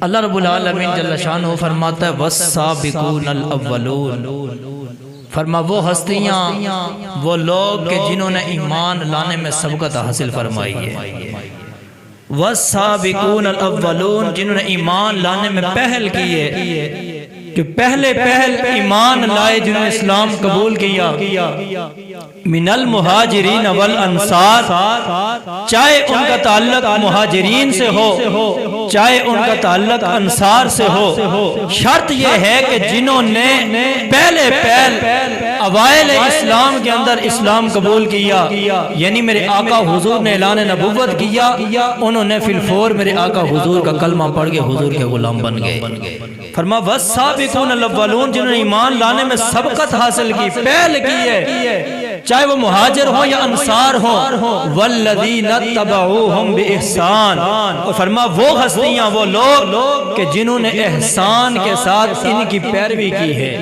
اللہ رب العالمین جل شانہ فرماتا ہے والسابقون الاولون، فرما وہ ہستیاں، وہ لوگ کہ جنہوں نے ایمان لانے میں سبقت حاصل فرمائی ہے، والسابقون الاولون، جنہوں نے ایمان لانے میں پہل کی ہے، کہ پہلے ایمان لائے، جنہوں نے اسلام قبول کیا، من المہاجرین والانصار، چاہے ان کا تعلق مہاجرین سے ہو چاہے ان کا تعلق انصار سے ہو، شرط یہ ہے کہ جنہوں نے پہلے اوائل اسلام کے اندر اسلام قبول کیا، یعنی میرے آقا حضور نے اعلان نبوت کیا، انہوں نے فی الفور میرے آقا حضور کا کلمہ پڑھ کے حضور کے غلام بن گئے۔ فرما والسابقون الاولون، جنہوں نے ایمان لانے میں سبقت حاصل کی، پہل کی ہے، چاہے وہ مہاجر ہو یا انصار ہو، والذین اتبعوہم باحسان، اور فرما وہ ہستیاں، وہ لوگ کہ جنہوں نے احسان کے ساتھ ان کی پیروی کی ہے۔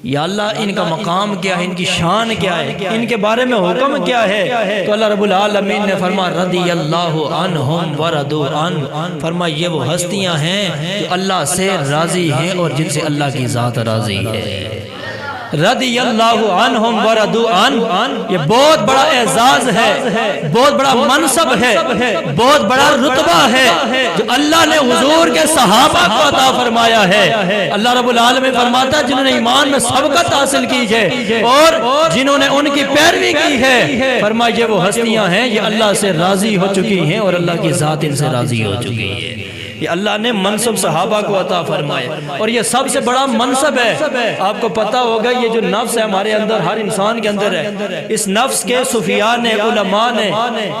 یا اللہ ان کا مقام کیا ہے، ان کی شان کیا ہے، ان کے بارے میں حکم کیا ہے؟ تو اللہ رب العالمین نے فرما رضی اللہ عنہم ورضوا عنہ، فرما یہ وہ ہستیاں ہیں جو اللہ سے راضی ہیں اور جن سے اللہ کی ذات راضی ہے۔ رضی اللہ عنہم ورضوا عنہ، یہ بہت بڑا اعزاز ہے، بہت بڑا منصب ہے، بہت بڑا رتبہ ہے جو اللہ نے حضور کے صحابہ کو عطا فرمایا ہے۔ اللہ رب العالمین فرماتا ہے جنہوں نے ایمان میں سبقت حاصل کی ہے اور جنہوں نے ان کی پیروی کی ہے، فرمایا یہ وہ ہستیاں ہیں یہ اللہ سے راضی ہو چکی ہیں اور اللہ کی ذات ان سے راضی ہو چکی ہے۔ یہ اللہ نے منصب صحابہ کو عطا فرمایا اور یہ سب سے بڑا منصب ہے۔ آپ کو پتا ہوگا یہ جو نفس ہے ہمارے اندر، ہر انسان کے اندر ہے، اس نفس کے صوفیاء نے، علماء نے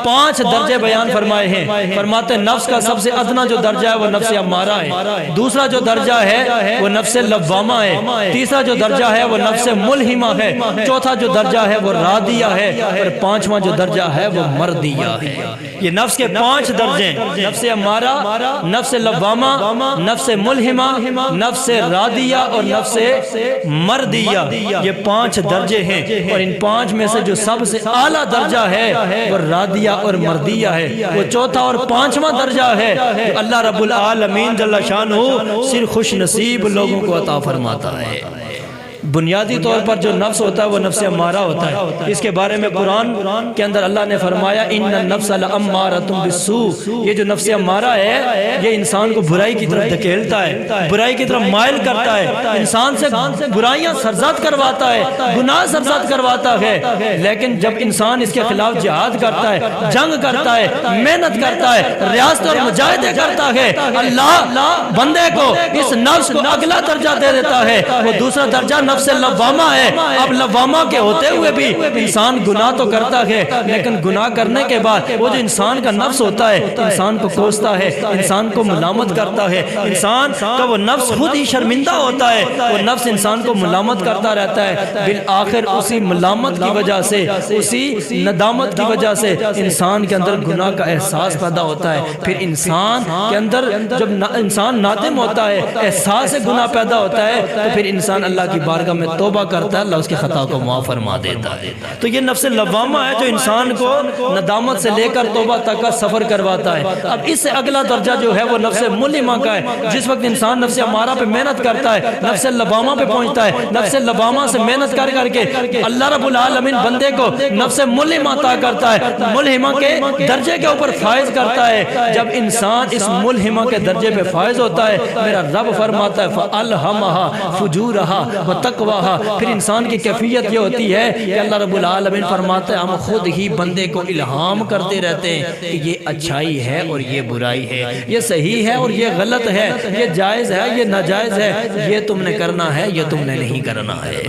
5 درجے بیان فرمائے ہیں۔ فرماتے ہیں نفس کا سب سے ادنا جو درجہ ہے وہ نفس امارہ ہے، دوسرا جو درجہ ہے وہ نفس لوامہ ہے، تیسرا جو درجہ ہے وہ نفس ملہمہ ہے، چوتھا جو درجہ ہے وہ راضیہ ہے، اور پانچواں جو درجہ ہے وہ مردیہ ہے۔ یہ نفس کے 5 درجے، نفس امارہ، نفس لوامہ، نفس ملہمہ، نفس راضیہ اور نفس مردیہ، یہ 5 درجے ہیں، اور ان 5 میں سے جو سب سے اعلیٰ درجہ ہے وہ راضیہ اور مردیہ ہے، وہ چوتھا اور 5واں درجہ ہے جو اللہ رب العالمین جل شانہ صرف خوش نصیب لوگوں کو عطا فرماتا ہے۔ بنیادی طور پر جو نفس ہوتا ہے وہ نفس امارہ ہوتا ہے، اس کے بارے میں قرآن کے اندر اللہ نے فرمایا ان النفس لامارۃ بالسوء، یہ جو نفس امارہ ہے یہ انسان کو برائی کی طرف دھکیلتا ہے، برائی کی طرف مائل کرتا ہے، انسان سے برائیاں سرزد کرواتا ہے، گناہ سرزد کرواتا ہے، لیکن جب انسان اس کے خلاف جہاد کرتا ہے، جنگ کرتا ہے، محنت کرتا ہے، ریاضت اور مجاہدے کرتا ہے، اللہ بندے کو اس نفس کو اگلا درجہ دے دیتا ہے، وہ دوسرا درجہ نفس لوامہ ہے۔ اب لوامہ کے ہوتے ہوئے بھی انسان گناہ تو کرتا ہے، لیکن گناہ کرنے کے بعد وہ جو انسان کا نفس ہوتا ہے انسان کو کوستا ہے، انسان کو ملامت کرتا ہے، انسان کا وہ نفس خود ہی شرمندہ ہوتا ہے، وہ نفس انسان کو ملامت کرتا رہتا ہے، بالآخر اسی ملامت کی وجہ سے، اسی ندامت کی وجہ سے انسان کے اندر گناہ کا احساس پیدا ہوتا ہے، پھر انسان کے اندر جب انسان نادم ہوتا ہے، احساس گناہ پیدا ہوتا ہے، تو پھر انسان اللہ کی بارگاہ میں توبہ کرتا ہے، اللہ اس کی خطا کو معاف فرما دیتا ہے۔ تو یہ نفس لوامہ ہے جو انسان کو ندامت سے لے کر توبہ تک کا سفر کرواتا ہے۔ اب اس سے اگلا درجہ جو ہے وہ نفس ملہمہ کا ہے، جس وقت انسان نفس امارہ پہ محنت کرتا ہے، نفس لوامہ پہ پہنچتا ہے، نفس لوامہ سے محنت کر کر کے اللہ رب العالمین بندے کو نفس ملہمہ عطا کرتا ہے، ملہمہ کے درجے کے اوپر فائز کرتا ہے۔ جب انسان اس ملہمہ کے درجے پہ فائز ہوتا ہے، میرا رب فرماتا ہے فَأَلْهَمَهَا فُجُورَهَا وَتَقْوَاهَا، پھر انسان کی کیفیت یہ ہوتی ہے کہ اللہ رب العالمین فرماتے ہیں ہم خود ہی بندے کو الہام کرتے رہتے ہیں کہ یہ اچھائی ہے اور یہ برائی ہے، یہ صحیح ہے اور یہ غلط ہے، یہ جائز ہے یہ ناجائز ہے، یہ تم نے کرنا ہے یہ تم نے نہیں کرنا ہے۔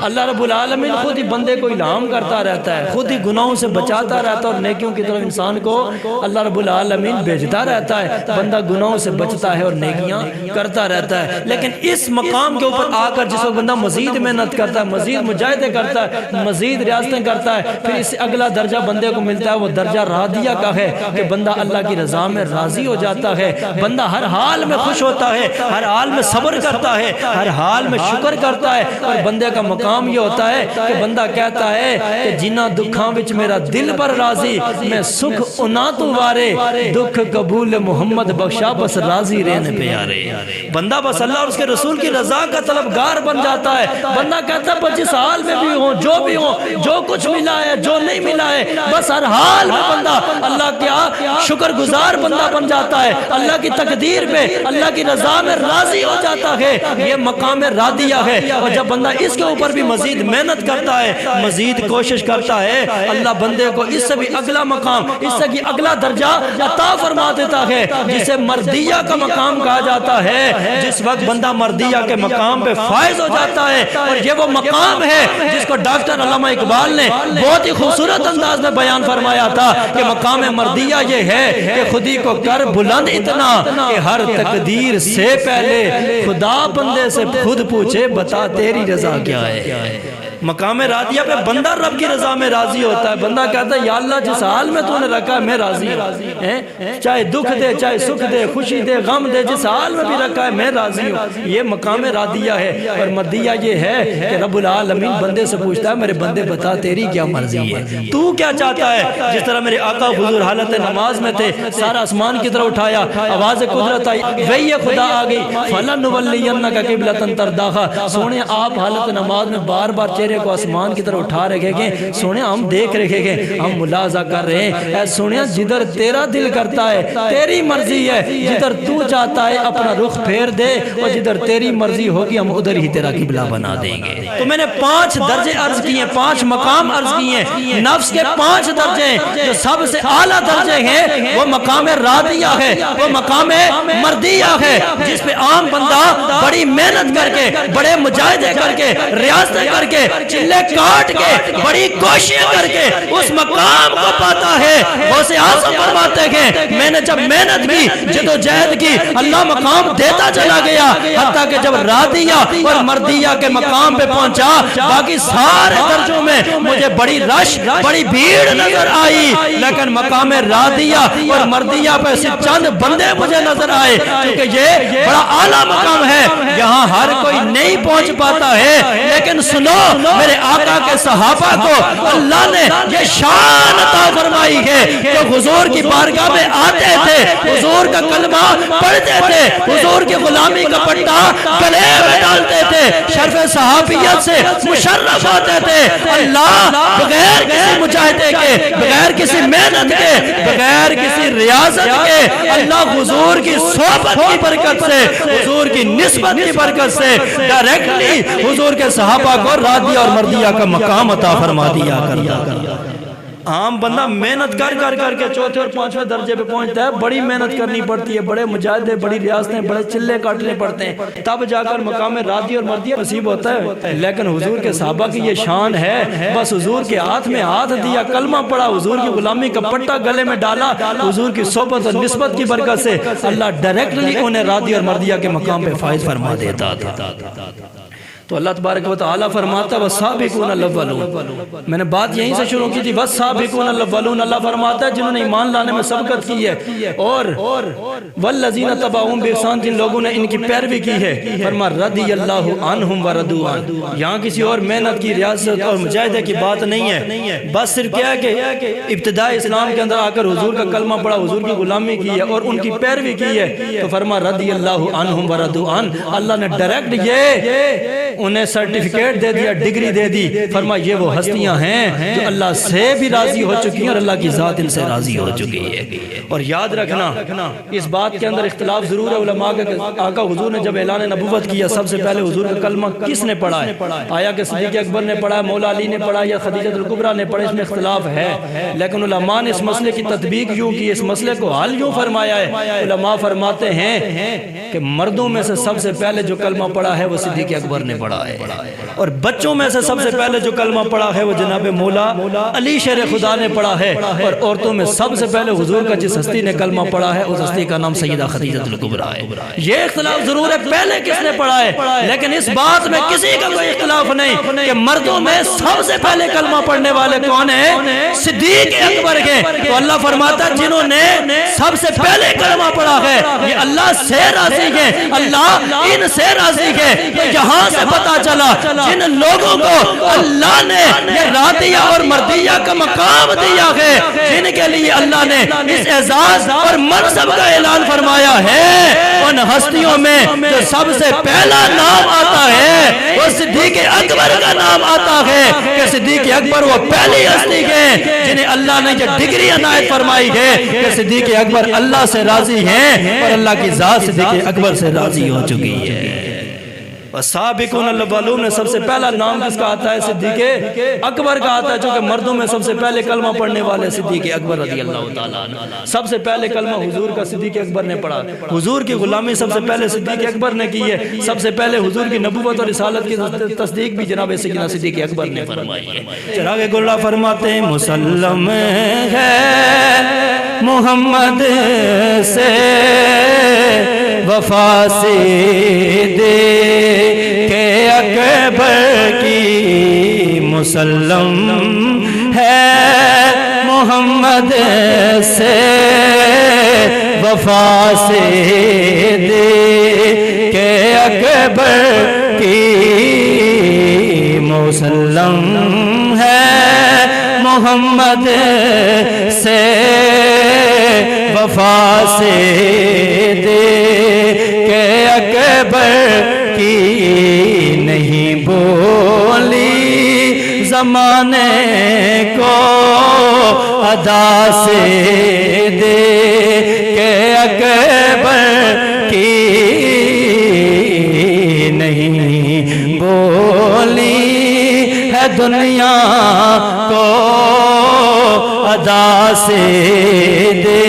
اللہ رب العالمین خود ہی بندے کو الہام کرتا رہتا ہے، خود ہی گناہوں سے بچاتا رہتا ہے اور نیکیوں کی طرف انسان کو اللہ رب العالمین بھیجتا رہتا ہے، بندہ گناہوں سے بچتا ہے اور نیکیاں کرتا رہتا ہے۔ لیکن اس مقام کے اوپر آ کر جس وقت بندہ مزید محنت کرتا ہے، مزید مجاہدے کرتا ہے، مزید ریاستیں کرتا ہے، پھر اس سے اگلا درجہ بندے کو ملتا ہے، وہ درجہ راضیہ کا ہے کہ بندہ اللہ کی رضا میں راضی ہو جاتا ہے، بندہ ہر حال میں خوش ہوتا ہے، ہر حال میں صبر کرتا ہے، ہر حال میں شکر کرتا ہے، اور بندے کا مقام یہ ہوتا ہے کہ بندہ کہتا ہے کہ جنہ دکھاں وچ میرا دل پر راضی، میں سکھ انا تو وارے، دکھ قبول محمد بخشا بس راضی رہنے پیارے۔ بندہ بس اللہ اور اس کے رسول کی رضا کا طلبگار بن جاتا ہے، بندہ کہتا ہے بس جس حال میں بھی ہوں، جو بھی ہوں، جو کچھ ملا ہے جو نہیں ملا ہے، بس ہر حال میں بندہ اللہ کیا شکر گزار بندہ بن جاتا ہے، اللہ کی تقدیر پہ اللہ کی رضا میں راضی ہو جاتا ہے، یہ مقام راضیہ ہے۔ اور جب بندہ اس کے اوپر بھی مزید محنت کرتا ہے، مزید کوشش کرتا ہے، اللہ بندے کو اس سے بھی اگلا مقام، اس سے بھی اگلا درجہ عطا فرما دیتا ہے، جسے مردیہ کا مقام کہا جاتا ہے۔ جس وقت بندہ مردیہ کے مقام پہ فائز ہو جاتا ہے، اور یہ وہ مقام ہے جس کو ڈاکٹر علامہ اقبال نے بہت ہی خوبصورت انداز میں بیان فرمایا تھا کہ مقام مردیہ یہ ہے کہ خودی کو کر بلند اتنا کہ ہر تقدیر سے پہلے خدا بندے سے خود پوچھے بتا تیری رضا کیا ہے۔ مقام راضیہ پہ بندہ رب کی رضا میں راضی ہوتا ہے، بندہ کہتا ہے یا اللہ جس حال میں تو نے رکھا ہے میں راضی ہوں، چاہے دکھ دے چاہے سکھ دے خوشی دے غم دے، جس حال میں بھی رکھا ہے میں راضی ہوں۔ یہ مقام راضیہ ہے۔ اور مردیہ یہ ہے کہ رب العالمین بندے سے پوچھتا ہے میرے بندے بتا تیری کیا مرضی ہے، تو کیا چاہتا ہے۔ جس طرح میرے آقا حضور حالت نماز میں تھے، سارا آسمان کی طرف اٹھایا، آواز قدرت آئی، وہی خدا آ گئی، فَلَنُوَلِّيَنَّكَ قِبْلَةً تَرْضَاهَا۔ سونے آپ حالت نماز میں بار بار چہرے کو آسمان کی طرف اٹھا رکھے گے، سونے ہم دیکھ رکھے گے، ہم ملاحظہ کر رہے ہیں، اے سونے جدھر تیرا دل کرتا ہے تیری مرضی ہے، جدھر تو چاہتا ہے اپنا رخ پھیر دے، اور جدھر تیری مرضی ہوگی ہم ادھر ہی تیرا قبلہ بنا دیں گے۔ تو میں نے 5 درجے عرض کیے، 5 مقام عرض کیے، نفس کے 5 درجے جو سب سے اعلیٰ درجے ہیں وہ مقام راضیہ ہے، وہ مقام مردیہ ہے، جس پہ عام بندہ بڑی محنت کر کے، بڑے مجاہدے کر کے، ریاستیں کر کے، چلے کاٹ کے، بڑی کوششیں کر کے اس مقام کو پاتا ہے۔ غوث اعظم فرماتے ہیں میں نے جب محنت کی، جدوجہد کی، اللہ مقام دیتا چلا گیا، حتیٰ کہ جب راضیہ اور مردیہ کے مقام پہ پہنچا، باقی سارے درجوں میں مجھے بڑی رش، بڑی بھیڑ نظر آئی، لیکن مقام راضیہ اور مردیہ پہ صرف چند بندے مجھے نظر آئے، کیونکہ یہ بڑا اعلیٰ مقام ہے، یہاں ہر کوئی نہیں پہنچ پاتا ہے۔ لیکن سنو میرے آقا کے صحابہ کو اللہ نے یہ شان عطا فرمائی ہے کہ حضور کی بارگاہ میں آتے تھے، حضور کا کلمہ پڑھتے تھے، حضور کی غلامی کا پٹا گلے میں ڈالتے تھے، شرف صحابیت سے مشرف ہوتے تھے۔ اللہ بغیر کسی مجاہدے کے، بغیر کسی محنت کے، بغیر کسی ریاضت کے، اللہ حضور کی صحبت کی برکت سے، حضور کی نسبت کی برکت سے ڈائریکٹلی حضور کے صحابہ کو راضیہ اور مردیہ کا مقام عطا فرما دیا کرتا۔ عام بندہ محنت کر کر کر کے چوتھے اور 5ویں درجے پہ پہنچتا ہے، بڑی محنت کرنی پڑتی ہے، بڑے مجاہدے، بڑی ریاستیں، بڑے چلے کاٹنے پڑتے ہیں، تب جا کر مقام راضی اور مردیہ نصیب ہوتا ہے۔ لیکن حضور کے صحابہ کی یہ شان ہے، بس حضور کے ہاتھ میں ہاتھ دیا، کلمہ پڑھا، حضور کی غلامی کا پٹا گلے میں ڈالا، حضور کی صحبت اور نسبت کی برکت سے اللہ ڈائریکٹلی انہیں راضی اور مردیہ کے مقام پہ فائز فرما دیتا تھا۔ تو اللہ تبارک و تعالیٰ فرماتا ہے وَالسَّابِقُونَ الْأَوَّلُونَ، میں نے بات یہیں سے شروع کی تھی، وَالسَّابِقُونَ الْأَوَّلُونَ، اللہ فرماتا ہے جنہوں نے ایمان لانے میں سبقت کی ہے، اور وَالَّذِينَ تَبَعُوهُم بِإِحْسَان، جن لوگوں نے ان کی پیروی کی ہے، فرما رضی اللہ عنہم ورضوا عنہ۔ یہاں کسی اور محنت کی، ریاست اور مجاہدے کی بات نہیں ہے، بس صرف کیا ہے کہ ابتدائی اسلام کے اندر آ کر حضور کا کلمہ پڑھا، حضور کی غلامی کی ہے اور ان کی پیروی کی ہے، تو فرما رضی اللہ عنہم ورضوا عنہ، اللہ نے ڈائریکٹ یہ انہیں سرٹیفکیٹ دے دیا، ڈگری دے دی، فرما یہ وہ ہستیاں ہیں جو اللہ سے بھی راضی ہو چکی ہیں اور اللہ کی ذات ان سے راضی ہو چکی ہے۔ اور یاد رکھنا اس بات کے اندر اختلاف ضرور ہے علماء کا، آقا حضور نے جب اعلان نبوت کیا سب سے پہلے حضور کا کلمہ کس نے پڑھا ہے؟ آیا کہ صدیق اکبر نے پڑھا، مولا علی نے پڑھا یا خدیجہ الکبریٰ نے پڑھا؟ اس میں اختلاف ہے، لیکن علماء نے اس مسئلے کی تطبیق یوں کی، اس مسئلے کو حل یوں فرمایا ہے۔ علماء فرماتے ہیں کہ مردوں میں سے سب سے پہلے جو کلمہ پڑھا ہے وہ صدیق اکبر نے پڑھا پڑھا ہے، اور بچوں میں سے سب سے پہلے جو کلمہ پڑھا ہے وہ جناب مولا علی شیر خدا نے پڑھا ہے، اور عورتوں میں سب سے پہلے حضور کا جس ہستی نے کلمہ پڑھا ہے اس ہستی کا نام سیدہ خدیجہ الکبریٰ ہے۔ یہ اختلاف ضرور ہے پہلے کس نے پڑھا ہے، لیکن اس بات میں کسی کا کوئی اختلاف نہیں کہ مردوں میں سب سے پہلے کلمہ پڑھنے والے کون ہیں؟ صدیق اکبر کے۔ تو اللہ فرماتا ہے جنہوں نے سب سے پہلے کلمہ پڑھا ہے یہ اللہ سے راضی ہے، اللہ ان سے راضی ہے۔ تو یہاں سے پتا چلا جن لوگوں کو اللہ نے یہ راتیہ اور مردیہ کا مقام دیا ہے، جن کے لیے اللہ نے اس اعزاز اور منصب کا اعلان فرمایا ہے، ان ہستیوں میں جو سب سے پہلا نام آتا ہے وہ صدیق اکبر کا نام آتا ہے کہ صدیق اکبر وہ پہلی ہستی ہے جنہیں اللہ نے یہ ڈگری عنایت فرمائی ہے کہ صدیق اکبر اللہ سے راضی ہیں اور اللہ کی ذات صدیق اکبر سے راضی ہو چکی ہے۔ سابقون الاولون میں سب سے پہلا نام کس کا آتا ہے؟ صدیق اکبر کا آتا ہے، چونکہ مردوں میں سب سے پہلے کلمہ پڑھنے والے صدیق اکبر رضی اللہ تعالیٰ عنہ۔ سب سے پہلے کلمہ حضور کا صدیق اکبر نے پڑھا، حضور کی غلامی سب سے پہلے صدیق اکبر نے کی ہے، سب سے پہلے حضور کی نبوت اور رسالت کی تصدیق بھی جناب سیدنا صدیق اکبر نے فرمائی ہے۔ چراغ گلہ فرماتے ہیں مسلم ہے محمد سے وفا سے دے کہ اکبر کی، مسلم ہے محمد سے وفا سے دے کہ اکبر کی، مسلم ہے محمد سے وفا سے دے کہ اکبر کی، نہیں بولی زمانے کو ادا سے دے کہ اکبر کی، نہیں بولی ہے دنیا کو ادا سے دے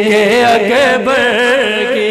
کہ اکبر کی۔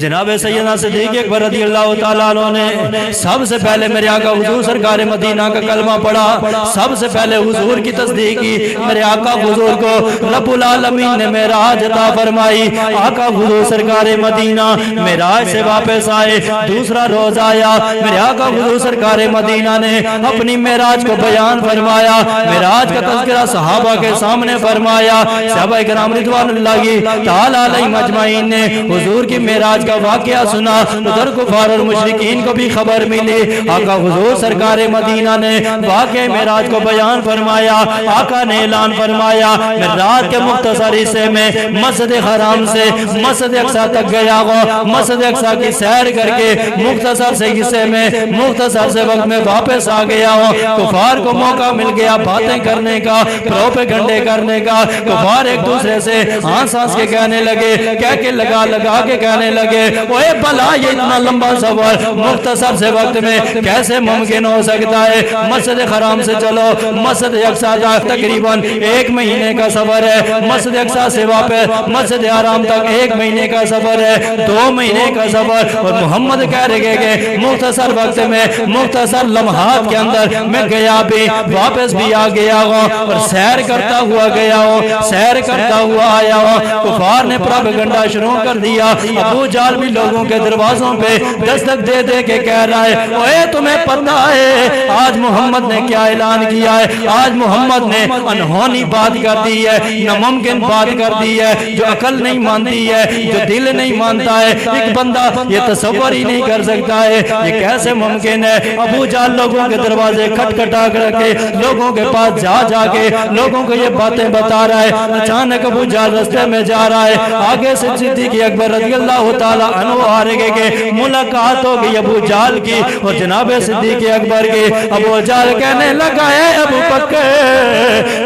جناب سیدنا صدیق اکبر رضی اللہ تعالیٰ عنہ نے سب سے پہلے میرے آقا حضور سرکار مدینہ کا کلمہ پڑھا، سب سے پہلے حضور کی تصدیق کی۔ میرے آقا حضور کو رب العالمین نے معراج عطا فرمائی، آقا حضور سرکار مدینہ معراج سے واپس آئے، دوسرا روز آیا، میرے آقا حضور سرکار مدینہ نے اپنی معراج کو بیان فرمایا، معراج کا تذکرہ صحابہ کے سامنے فرمایا۔ صحابہ کرام رضوان اللہ تعالیٰ علیہم اجمعین نے حضور کی معراج کا واقعہ سنا، ادھر کفار اور مشرکین کو بھی خبر ملی۔ آقا حضور سرکار مدینہ نے واقعہ معراج کو بیان فرمایا، آقا نے اعلان فرمایا میں رات کے مختصر حصے میں مسجد حرام سے مسجد اقصی تک گیا ہوں، مسجد اقصی کی سیر کر کے مختصر سے حصے میں مختصر سے وقت میں واپس آ گیا ہوں۔ کفار کو موقع مل گیا باتیں کرنے کا، پروپیگنڈے کرنے کا۔ کفار ایک دوسرے سے ہانس ہانس کے کہنے لگے، کہہ کے لگا لگا کے کہنے لگے اوے بھلا یہ اتنا لمبا سفر مختصر سے وقت میں کیسے ممکن ہو سکتا ہے؟ مسجد حرام سے چلو مسجد اقصی تک تقریباً 1 مہینے کا سفر ہے، مسجد اقصی سے واپس مسجد حرام تک 1 مہینے کا سفر ہے، 2 مہینے کا سفر۔ اور محمد کہہ رہے کہ مختصر وقت میں مختصر لمحات کے اندر میں گیا بھی واپس بھی آ گیا ہوں اور سیر کرتا ہوا گیا ہوں، سیر کرتا ہوا آیا ہوں۔ کفار نے پروپیگنڈا شروع کر دیا، ابو جہل بھی لوگوں کے دروازوں پہ دستک دے دے کے کہہ رہا ہے اوے تمہیں پتہ ہے آج محمد نے کیا اعلان کیا ہے؟ آج محمد نے انہونی بات کر دی ہے، ناممکن بات کر دی ہے، جو عقل نہیں مانتی ہے، جو دل نہیں مانتا ہے، ایک بندہ یہ تصور ہی نہیں کر سکتا ہے یہ کیسے ممکن ہے۔ ابو جہل لوگوں کے دروازے کھٹکھٹا کر کے لوگوں کے پاس جا جا کے لوگوں کو یہ باتیں بتا رہا ہے۔ اچانک ابو جہل رستے میں جا رہا ہے، آگے سے صدیق اکبر رضی اللہ تعالیٰ عنہ آ رہے کہ ملاقات ہو گئی ابو جہل کی اور جناب صدیق اکبر کی۔ ابو جہل کہنے لگا ہے ابو بکر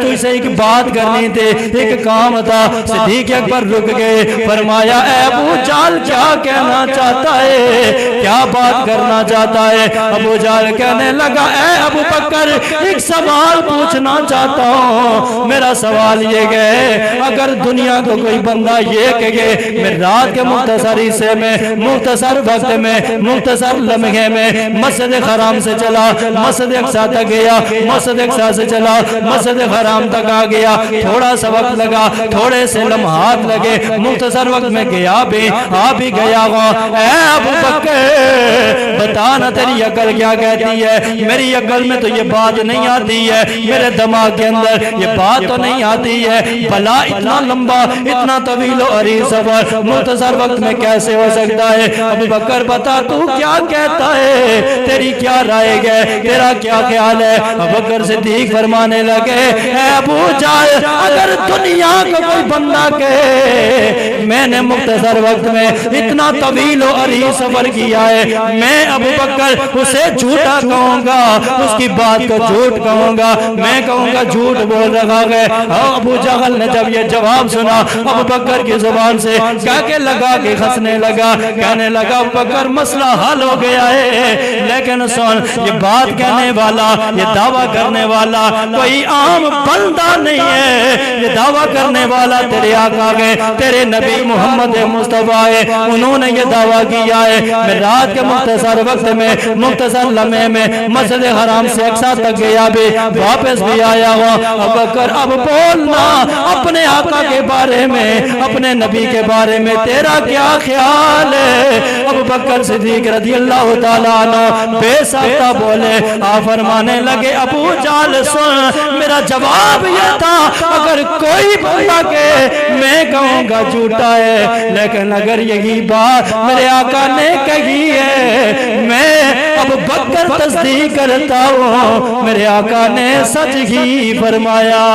تو اسے ایک بات کرنی تھی، ایک کام تھا۔ صدیق اکبر رک گئے، فرمایا اے ابو جہل کیا کہنا چاہتا ہے، کیا بات کرنا چاہتا ہے؟ ابو جہل کہنے لگا اے ابو بکر ایک سوال پوچھنا چاہتا ہوں۔ میرا سوال یہ ہے اگر دنیا کو کوئی بندہ یہ کہے میں رات کے مختصر عرصے میں مختصر وقت میں مختصر لمحے میں مسجد حرام سے چلا مسجد اقصی تک گیا مسجد اقصی سے چلا مسجد حرام تک آ گیا تھوڑا سا وقت لگا تھوڑے سے لمحات لگے مختصر وقت میں گیا بھی آ بھی گیا ہوں اے ابو بکر بتانا تیری عقل کیا کہتی ہے میری عقل میں تو یہ بات نہیں آتی ہے میرے دماغ کے اندر یہ بات تو نہیں آتی ہے بھلا اتنا لمبا اتنا طویل و عریض سفر مختصر وقت میں کیسے ہو سکتا ہے ابو بکر بتا تو کیا کہتا ہے تیری کیا رائے ہے تیرا کیا خیال ہے ابو بکر صدیق فرمانے لگے اے ابو جہل اگر دنیا کا کوئی بندہ کہے میں نے مختصر وقت میں اتنا طویل و عریض سفر کیا ہے میں ابو بکر اسے جھوٹا کہوں گا اس کی بات کو جھوٹ کہوں گا میں کہوں گا جھوٹ بول رہا ہے ابو جہل نے جب یہ جواب سنا ابو بکر کی زبان سے کہنے لگا کہ ہنسنے لگا کہنے لگا ابو بکر مسئلہ حل ہو گیا ہے لیکن سن یہ بات کہنے والا یہ دعویٰ کرنے والا کوئی عام بندہ نہیں ہے یہ دعویٰ کرنے والا تیرے آقا ہے تیرے نبی محمد مصطفیٰ ہے انہوں نے یہ دعویٰ کیا ہے میں رات کے مختصر وقت میں مختصر لمحے میں مسجد حرام سے اقصی تک گیا بھی واپس بھی آیا ہوں ابو بکر اب بولنا اپنے آقا کے بارے میں اپنے نبی کے بارے میں تیرا کیا خیال ہے ابو بکر صدیق رضی اللہ تعالیٰ عنہ بے ساختہ بولے آپ فرمانے لگے ابو جہل سن میرا جواب یہ تھا اگر کوئی بندہ کہ میں کہوں گا جھوٹا ہے لیکن اگر یہی بات میرے آقا نے کہی ہے میں ابو بکر تصدیق کرتا ہوں میرے آقا نے سچ ہی فرمایا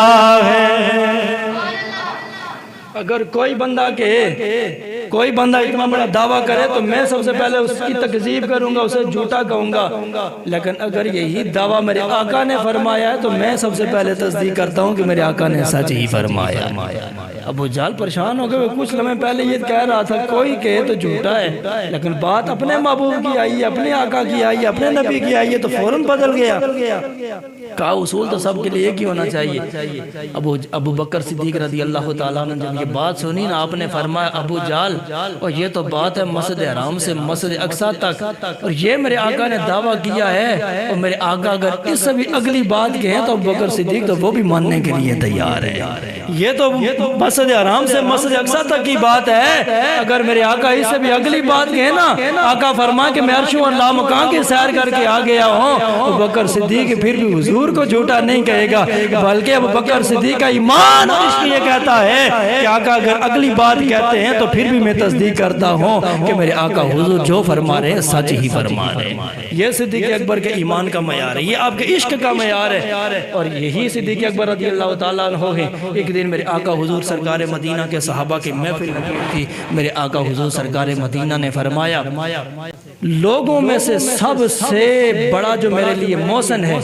ہے اگر کوئی بندہ کہے کوئی بندہ اتنا بڑا دعویٰ کرے تو میں سب سے پہلے اس کی تکذیب کروں گا اسے جھوٹا کہوں گا لیکن اگر یہی دعویٰ میرے آقا نے فرمایا ہے تو میں سب سے پہلے تصدیق کرتا ہوں کہ میرے آقا نے سچ ہی فرمایا ابو جہل پریشان ہو گئے کچھ لمحے پہلے یہ کہہ رہا تھا کوئی کہے تو جھوٹا ہے لیکن بات اپنے محبوب کی آئی ہے اپنے آقا کی آئی ہے اپنے نبی کی آئی ہے تو فوراً بدل گیا کہا اصول تو سب کے لیے ایک ہی ہونا چاہیے ابو بکر صدیق رضی اللہ تعالیٰ نے جب یہ بات سنی نا آپ نے فرمایا ابو جہل اور یہ تو بات ہے مسجد حرام سے مسجد اقصی تک اور یہ میرے آقا نے دعویٰ کیا ہے اور میرے آقا اگر اس سے بھی اگلی بات کہیں تو ابو بکر صدیق تو وہ بھی ماننے کے لیے تیار ہے یہ تو مسجد حرام سے مسجد اقصی تک کی بات ہے اگر میرے آقا اس سے بھی اگلی بات کہیں نا آقا فرما کہ میں عرش و اللہ مکان کی سیر کر کے آ گیا ہوں ابو بکر صدیق پھر بھی حضور کو جھوٹا نہیں کہے گا بلکہ ابو بکر صدیق کا ایمان اور عشق یہ کہتا ہے کہ آقا اگر اگلی بات کہتے ہیں تو پھر بھی میں تصدیق کرتا ہوں کہ میرے آقا حضور جو فرما رہے ہیں سچ ہی فرما رہے ہیں یہ صدیق اکبر کے ایمان کا معیار ہے یہ آپ کے عشق کا معیار ہے اور یہی صدیق اکبر رضی اللہ تعالیٰ عنہ ہے ایک دن میرے آقا حضور سرکار مدینہ کے صحابہ کی محفل تھی میرے آقا حضور سرکار مدینہ نے فرمایا لوگوں میں سے سب سے بڑا جو میرے لیے محسن ہے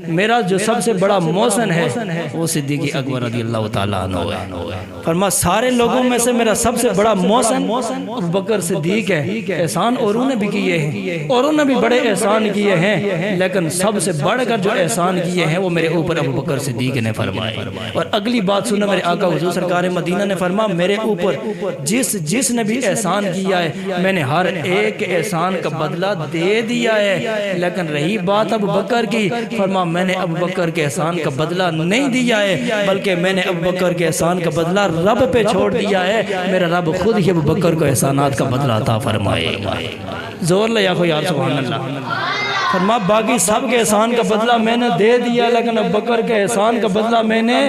میرا جو سب سے بڑا محسن ہے وہ صدیق اکبر رضی اللہ تعالیٰ عنہ ہے فرما سارے لوگوں میں سے میرا سب سے بڑا محسن ابو بکر صدیق ہے احسان اوروں نے بھی کیے ہیں اوروں نے بھی بڑے احسان کیے ہیں لیکن سب سے بڑھ کر جو احسان کیے ہیں وہ میرے اوپر ابو بکر صدیق نے فرمائے اور اگلی بات سنو میرے آقا حضور سرکار مدینہ نے فرما میرے اوپر جس نے بھی احسان کیا ہے میں نے ہر ایک احسان کا بدلہ دے دیا ہے لیکن رہی بات ابو بکر کی فرما میں نے ابو بکر کے احسان کا بدلہ نہیں دیا ہے بلکہ میں نے ابو بکر کے احسان کا بدلہ رب پہ چھوڑ دیا ہے میرا رب خود ہی ابو بکر کو احسانات کا بدلہ عطا فرمائے گا زور لے یا کوئی یار سبحان اللہ فرما باقی سب کے احسان کا بدلہ میں نے دے دیا لیکن ابو بکر کے احسان کا بدلہ میں نے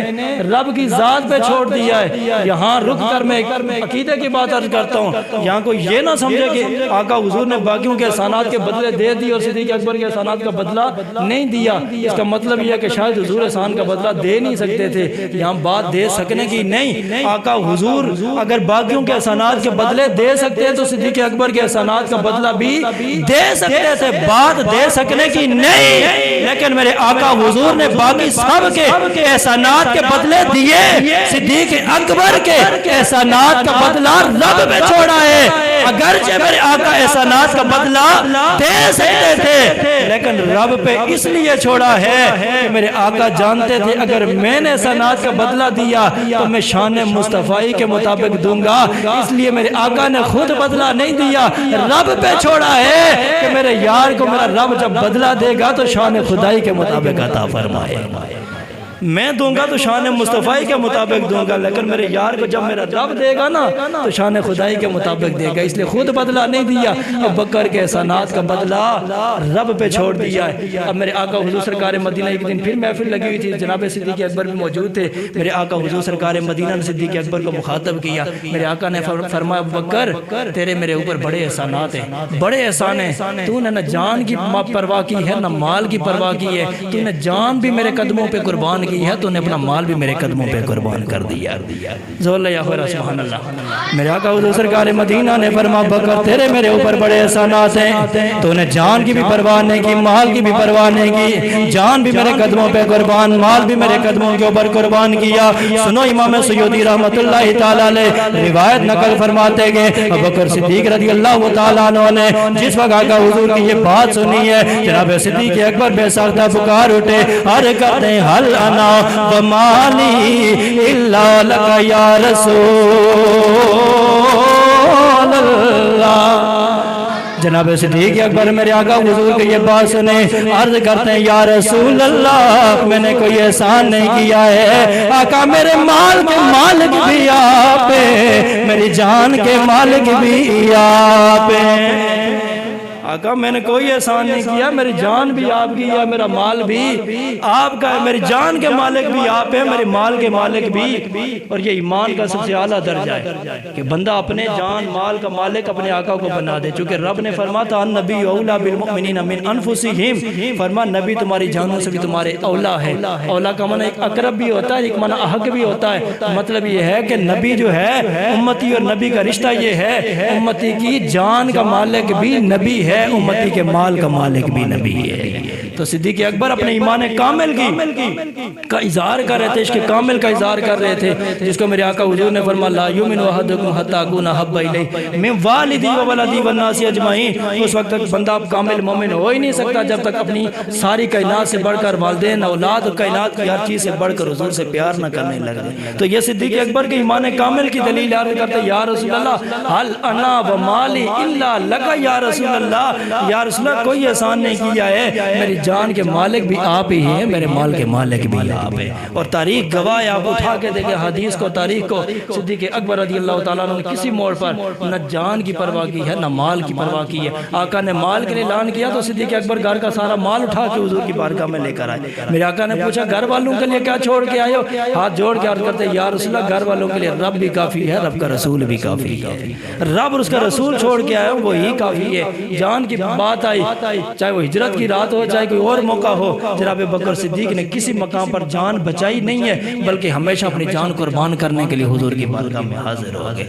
رب کی ذات پہ چھوڑ دیا ہے یہاں رک کر میں عقیدے کی بات عرض کرتا ہوں یہاں کوئی یہ نہ سمجھے کہ آقا حضور نے باقیوں کے احسانات کے بدلے دے دی اور صدیق اکبر کے احسانات کا بدلہ نہیں دیا اس کا مطلب یہ ہے کہ شاید حضور احسان کا بدلہ دے نہیں سکتے تھے یہاں بات دے سکنے کی نہیں آقا حضور اگر باقیوں کے احسانات کے بدلے دے سکتے تو صدیق اکبر کے احسانات کا بدلہ بھی دے سکتے تھے بات دے سکنے کی نہیں، لیکن میرے آقا حضور نے باقی سب کے احسانات کے بدلے دیے، صدیق اکبر کے احسانات کا بدلہ رب پہ چھوڑا ہے۔ اگرچہ میرے آقا احسانات کا بدلہ دے سکتے تھے، لیکن رب پہ اس لیے چھوڑا ہے کہ میرے آقا جانتے تھے اگر میں نے احسانات کا بدلہ دیا تو میں شان مصطفی کے مطابق دوں گا، اس لیے میرے آقا نے خود بدلہ نہیں دیا، رب پہ چھوڑا ہے کہ میرے یار کو میرا رب جب بدلہ دے گا تو شان خدائی کے مطابق عطا فرمائے۔ میں دوں گا تو شان مصطفی کے مطابق دوں گا، لیکن میرے یار کو جب میرا رب دے گا نا تو شان خدائی کے مطابق دے گا، اس لیے خود بدلہ نہیں دیا، اب بکر کے احسانات کا بدلہ رب پہ چھوڑ دیا ہے۔ اب میرے آقا حضور سرکار مدینہ ایک دن پھر محفل لگی ہوئی تھی، جناب صدیق اکبر بھی موجود تھے، میرے آقا حضور سرکار مدینہ نے صدیق اکبر کو مخاطب کیا، میرے آقا نے فرمایا بکر تیرے میرے اوپر بڑے احسانات ہیں، بڑے احسان ہیں، تو نے نہ جان کی پرواہ کی ہے نہ مال کی پرواہ کی ہے، تو نے جان بھی میرے قدموں پہ قربان کی ہے، تو نے اپنا مال بھی میرے قدموں پہ قربان کر دیا۔ زول یا خیر سبحان اللہ۔ میرے آقا حضور سرکار مدینہ نے فرمایا بکر تیرے میرے اوپر بڑے احسانات ہیں، تو نے جان کی بھی پرواہ نہیں کی، مال کی بھی پرواہ نہیں کی، جان بھی میرے قدموں پہ قربان، مال بھی میرے قدموں کے اوپر قربان کیا۔ سنو امام سیوطی رحمت اللہ تعالی علیہ روایت نقل فرماتے گئے ابوبکر صدیق رضی اللہ تعالیٰ عنہ نے جس وقت آقا حضور کی یہ بات سنی ہے، جناب صدیق اکبر بے ساختہ پکار اٹھے، ہر کہتے ہیں حل انا ومالی الا لک یا رسول اللہ۔ جناب صدیق اکبر میرے آقا حضور کی یہ بات سنے، عرض کرتے ہیں یا رسول اللہ میں نے کوئی احسان نہیں کیا ہے، آقا میرے مال کے مالک بھی آپ ہیں، میری جان کے مالک بھی آپ ہیں۔ آقا میں نے کوئی احسان نہیں کیا، میری جان بھی آپ کی ہے، میرا مال بھی آپ کا ہے، میری جان کے مالک بھی آپ ہیں، میرے مال کے مالک بھی۔ اور یہ ایمان کا سب سے اعلیٰ درجہ ہے کہ بندہ اپنے جان مال کا مالک اپنے آقا کو بنا دے، چونکہ رب نے فرمایا تھا النبی اولا بالمؤمنین من انفسہم، فرما نبی تمہاری جانوں سے بھی تمہارے اولا ہے۔ اولا کا معنی ایک اقرب بھی ہوتا ہے، ایک معنی احق بھی ہوتا ہے، مطلب یہ ہے کہ نبی جو ہے امتی اور نبی کا رشتہ یہ ہے امتی کی جان کا مالک بھی نبی ہے، امتی کے مال کا مالک بھی نبی ہے۔ تو صدیق اکبر اپنے ایمان کامل کا اظہار کر رہے تھے، عشق کامل کا اظہار کر رہے تھے، جس کو میرے آقا حضور نے فرمایا لا یؤمن احدکم حتی اکون احب الیہ من والدی و ولدی والناس اجمعین۔ اس وقت تک بندہ کامل مومن ہو ہی نہیں سکتا جب تک اپنی ساری کائنات سے بڑھ کر والدین اولاد اور کائنات کی ہر چیز سے بڑھ کر حضور سے پیار نہ کرنے لگے۔ تو یہ صدیق اکبر کے ایمان کامل کی دلیل عرض کرتے یا رسول اللہ حل انا و مالی الا لک یا رسول اللہ، یا رسول اللہ کوئی احسان نہیں کیا ہے، میری جان کے مالک بھی آپ ہی ہیں، میرے مال کے مالک بھی آپ ہیں۔ اور تاریخ گواہ ہے، آپ اٹھا کے دیکھیں حدیث کو، تاریخ کو، صدیق اکبر رضی اللہ تعالیٰ عنہ نے کسی موڑ پر نہ جان کی پرواہ کی ہے نہ مال کی پرواہ کی ہے۔ آقا نے مال کے لیے اعلان کیا تو صدیق اکبر گھر کا سارا مال اٹھا کے حضور کی بارگاہ میں لے کر آئے۔ میرے آقا نے پوچھا گھر والوں کے لیے کیا چھوڑ کے آئے ہو؟ ہاتھ جوڑ کے عرض کرتے یا رسول اللہ گھر والوں کے لیے رب بھی کافی ہے، رب کا رسول بھی کافی ہے، رب اور اس کا رسول چھوڑ کے آئے ہو وہی کافی ہے۔ جان کی بات آئی چاہے وہ ہجرت کی رات ہو چاہے کوئی اور موقع ہو، جناب بکر صدیق نے کسی مقام پر جان بچائی نہیں ہے، بلکہ ہمیشہ اپنی جان قربان کرنے کے لیے حضور کی بارگاہ میں حاضر ہو گئے۔